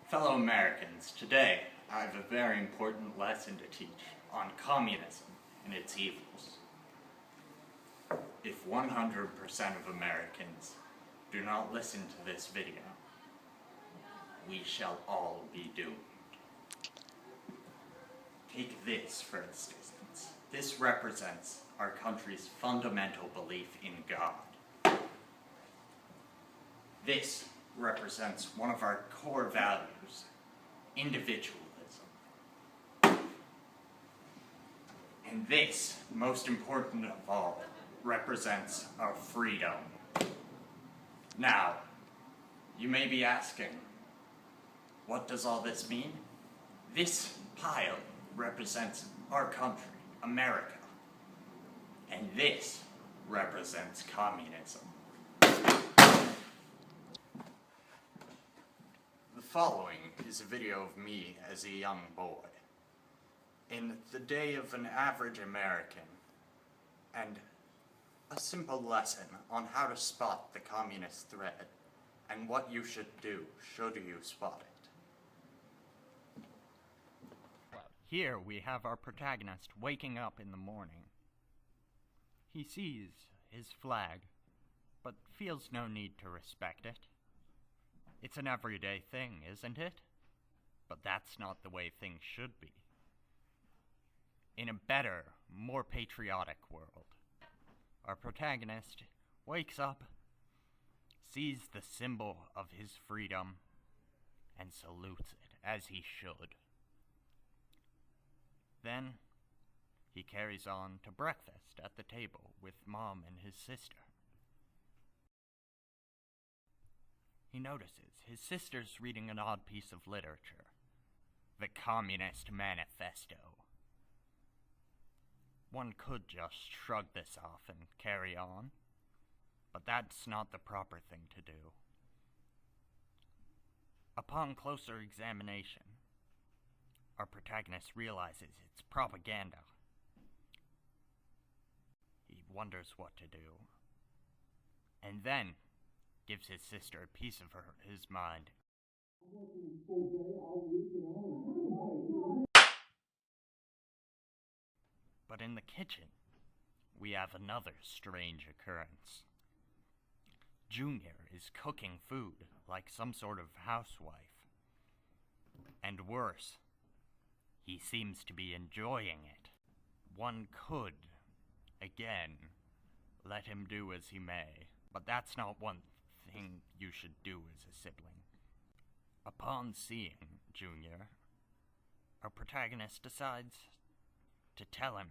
Fellow Americans, today I have a very important lesson to teach on communism and its evils. If 100% of Americans do not listen to this video, we shall all be doomed. Take this, for instance. This represents our country's fundamental belief in God. This represents one of our core values, individualism. And this, most important of all, represents our freedom. Now, you may be asking, what does all this mean? This pile represents our country, America. And this represents communism. The following is a video of me as a young boy, in the day of an average American, and a simple lesson on how to spot the communist threat and what you should do should you spot it. Here we have our protagonist waking up in the morning. He sees his flag, but feels no need to respect it. It's an everyday thing, isn't it? But that's not the way things should be. In a better, more patriotic world, our protagonist wakes up, sees the symbol of his freedom, and salutes it as he should. Then, he carries on to breakfast at the table with Mom and his sister. He notices his sister's reading an odd piece of literature, the Communist Manifesto. One could just shrug this off and carry on, but that's not the proper thing to do. Upon closer examination, our protagonist realizes it's propaganda. He wonders what to do, and then gives his sister a piece of his mind. But in the kitchen, we have another strange occurrence. Junior is cooking food like some sort of housewife. And worse, he seems to be enjoying it. One could, again, let him do as he may, but that's not one thing you should do as a sibling. Upon seeing Junior, our protagonist decides to tell him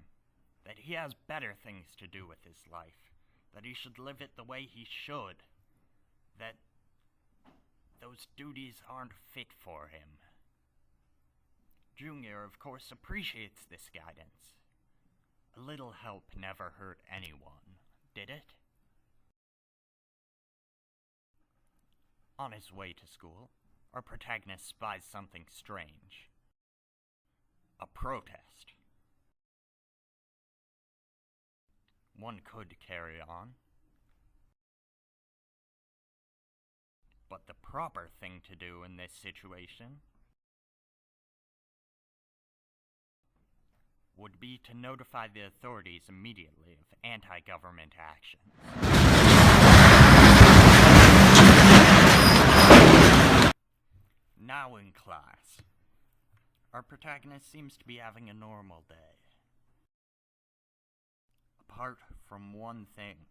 that he has better things to do with his life, that he should live it the way he should, that those duties aren't fit for him. Junior, of course, appreciates this guidance. A little help never hurt anyone, did it? On his way to school, our protagonist spies something strange. A protest. One could carry on, but the proper thing to do in this situation would be to notify the authorities immediately of anti-government actions. Now in class, our protagonist seems to be having a normal day. Apart from one thing,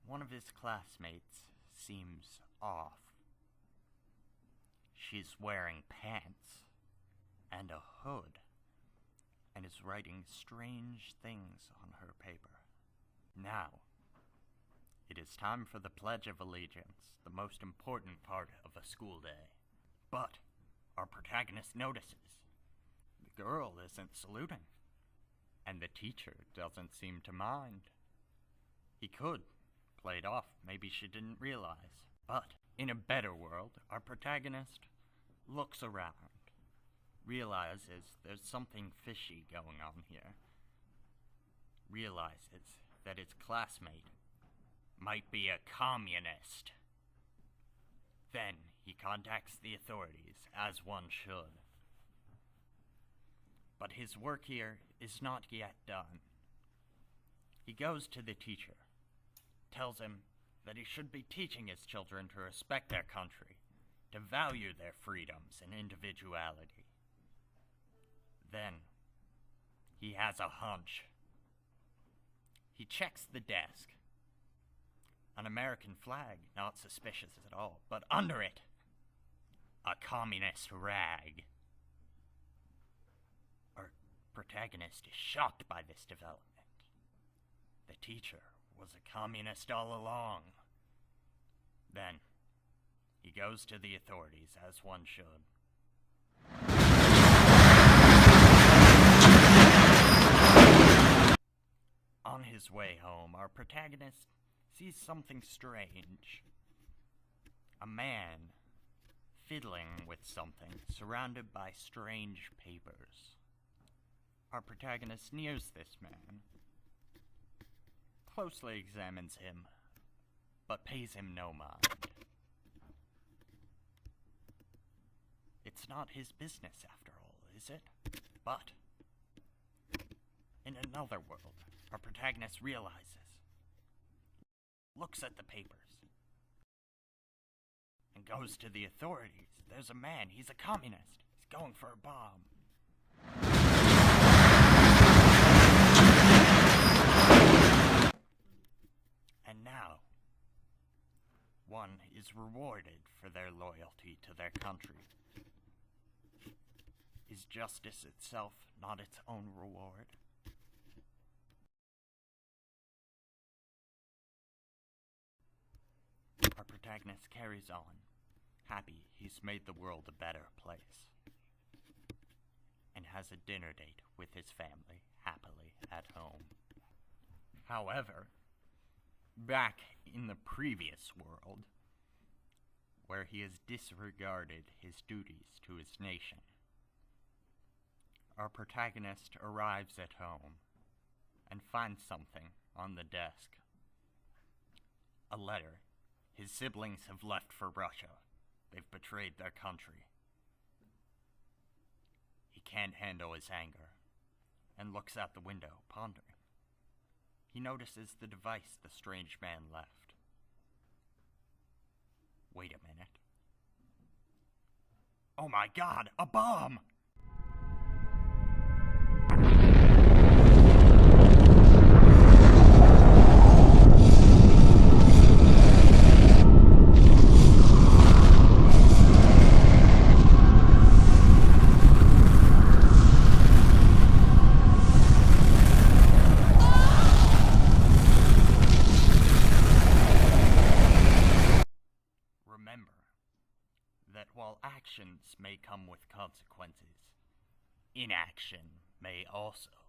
one of his classmates seems off. She's wearing pants and a hood, and is writing strange things on her paper. Now, it is time for the Pledge of Allegiance, the most important part of a school day. But our protagonist notices the girl isn't saluting, and the teacher doesn't seem to mind. He could play it off, maybe she didn't realize. But in a better world, our protagonist looks around, realizes there's something fishy going on here, realizes that his classmate might be a communist. Then he contacts the authorities, as one should. But his work here is not yet done. He goes to the teacher, tells him that he should be teaching his children to respect their country, to value their freedoms and individuality. Then, he has a hunch. He checks the desk. An American flag, not suspicious at all, but under it, a communist rag. Our protagonist is shocked by this development. The teacher was a communist all along. Then, he goes to the authorities, as one should. On his way home, our protagonist sees something strange. A man fiddling with something, surrounded by strange papers. Our protagonist nears this man, closely examines him, but pays him no mind. It's not his business after all, is it? But, in another world, our protagonist realizes, looks at the papers, and goes to the authorities. There's a man, he's a communist, he's going for a bomb. And now, one is rewarded for their loyalty to their country. Is justice itself not its own reward? Our protagonist carries on, happy he's made the world a better place, and has a dinner date with his family happily at home. However, back in the previous world, where he has disregarded his duties to his nation, our protagonist arrives at home and finds something on the desk. A letter. His siblings have left for Russia. They've betrayed their country. He can't handle his anger and looks out the window, pondering. He notices the device the strange man left. Wait a minute. Oh my God, a bomb! Remember that while actions may come with consequences, inaction may also.